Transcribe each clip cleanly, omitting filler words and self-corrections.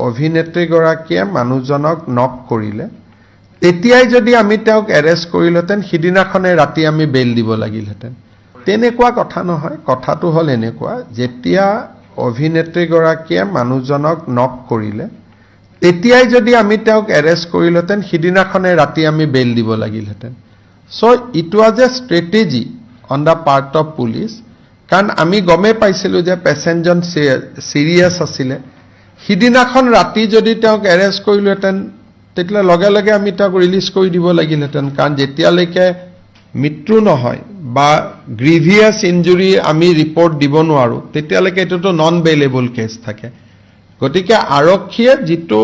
অভিনেত্ৰীগৰাকীয়ে মানুহজনক নক কৰিলে তেতিয়াই যদি আমি তেওঁক এৰেষ্ট কৰিলেহেঁতেন সিদিনাখনে ৰাতি আমি বেল দিব লাগিলহেঁতেন। তেনেকুৱা কথা নহয়। কথাটো হ'ল এনেকুৱা, যেতিয়া অভিনেত্ৰীগৰাকীয়ে মানুহজনক নক কৰিলে তেতিয়াই যদি আমি তেওঁক এৰেষ্ট কৰিলেহেঁতেন সিদিনাখনে ৰাতি আমি বেল দিব লাগিলহেঁতেন। So' it was a strategy on the part of police. কাৰণ আমি গমেই পাইছিলোঁ যে পেচেণ্টজন চিৰিয়াছ আছিলে। সিদিনাখন ৰাতি যদি তেওঁক এৰেষ্ট কৰিলোহেঁতেন তেতিয়া লগে লগে আমি তেওঁক ৰিলিজ কৰি দিব লাগিলহেঁতেন। কাৰণ যেতিয়ালৈকে মৃত্যু নহয় বা গ্ৰিভিয়াছ ইঞ্জুৰি আমি ৰিপৰ্ট দিব নোৱাৰোঁ তেতিয়ালৈকে এইটোতো নন বেইলেবল কেছ থাকে। গতিকে আৰক্ষীয়ে যিটো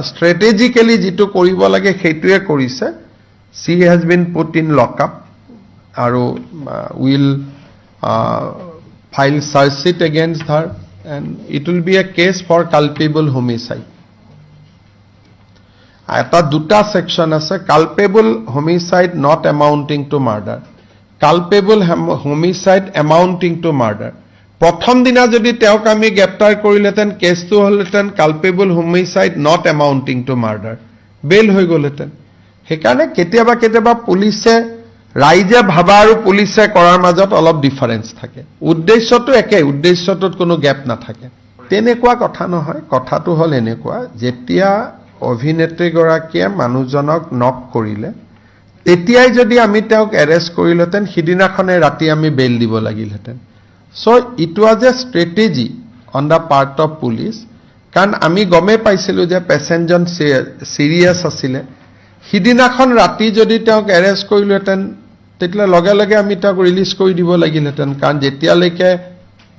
ষ্ট্ৰেটেজিকেলি যিটো কৰিব লাগে সেইটোৱে কৰিছে। She has been put in lockup আৰু will file chargesheet against her and it will be a case for culpable homicide. এটা দুটা সেকশন আছে, culpable homicide not amounting to murder, culpable homicide amounting to murder. প্ৰথম দিনা যদি তেওঁক আমি গ্ৰেপ্তাৰ কৰিলেহেঁতেন কেছটো হ'লহেঁতেন culpable homicide not amounting to murder, bail হৈ গ'লহেঁতেন। সেইকাৰণে কেতিয়াবা কেতিয়াবা পুলিচে ৰাইজে ভাবা আৰু পুলিচে কৰাৰ মাজত অলপ ডিফাৰেঞ্চ থাকে। উদ্দেশ্যটো একেই, উদ্দেশ্যটোত কোনো গেপ নাথাকে। তেনেকুৱা কথা নহয়। কথাটো হ'ল এনেকুৱা, যেতিয়া অভিনেত্ৰীগৰাকীয়ে মানুহজনক নক কৰিলে তেতিয়াই যদি আমি তেওঁক এৰেষ্ট কৰিলেহেঁতেন সিদিনাখনে ৰাতি আমি বেল দিব লাগিলহেঁতেন। So' it was a strategy on the part of police. কাৰণ আমি গমেই পাইছিলোঁ যে পেচেণ্টজন চিৰিয়াছ আছিলে। সিদিনাখন ৰাতি যদি তেওঁক এৰেষ্ট কৰিলোহেঁতেন তেতিয়া লগে লগে আমি তেওঁক ৰিলিজ কৰি দিব লাগিলহেঁতেন। কাৰণ যেতিয়ালৈকে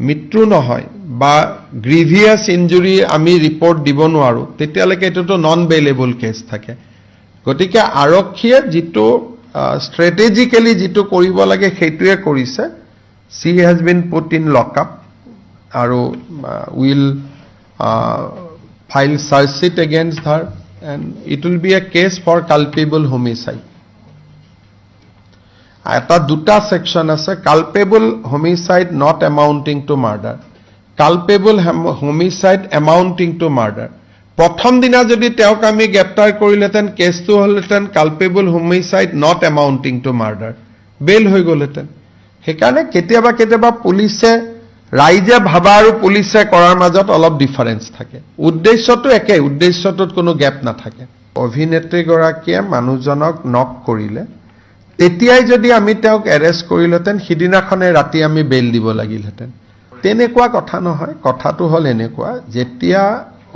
মৃত্যু নহয় বা গ্ৰিভিয়াছ ইঞ্জুৰি আমি ৰিপৰ্ট দিব নোৱাৰোঁ তেতিয়ালৈকে এইটোতো নন বেইলেবল কেছ থাকে। গতিকে আৰক্ষীয়ে যিটো ষ্ট্ৰেটেজিকেলি যিটো কৰিব লাগে সেইটোৱে কৰিছে। She has been put in lockup আৰু will file chargesheet against her and it will be a case for culpable homicide. এটা দুটা সেকশন আছে, culpable homicide not amounting to murder, culpable homicide amounting to murder. প্ৰথম দিনা যদি তেওঁক আমি গ্ৰেপ্তাৰ কৰিলেহেঁতেন কেছটো হ'লহেঁতেন culpable homicide not amounting to murder, bail হৈ গ'লহেঁতেন। সেইকাৰণে কেতিয়াবা কেতিয়াবা পুলিচে ৰাইজে ভাবা আৰু পুলিচে কৰাৰ মাজত অলপ ডিফাৰেঞ্চ থাকে। উদ্দেশ্যটো একেই, উদ্দেশ্যটোত কোনো গেপ নাথাকে। অভিনেত্ৰীগৰাকীয়ে মানুহজনক নক কৰিলে তেতিয়াই যদি আমি তেওঁক এৰেষ্ট কৰিলেহেঁতেন সিদিনাখনে ৰাতি আমি বেল দিব লাগিলহেঁতেন। তেনেকুৱা কথা নহয়। কথাটো হ'ল এনেকুৱা, যেতিয়া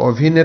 অভিনেত্ৰী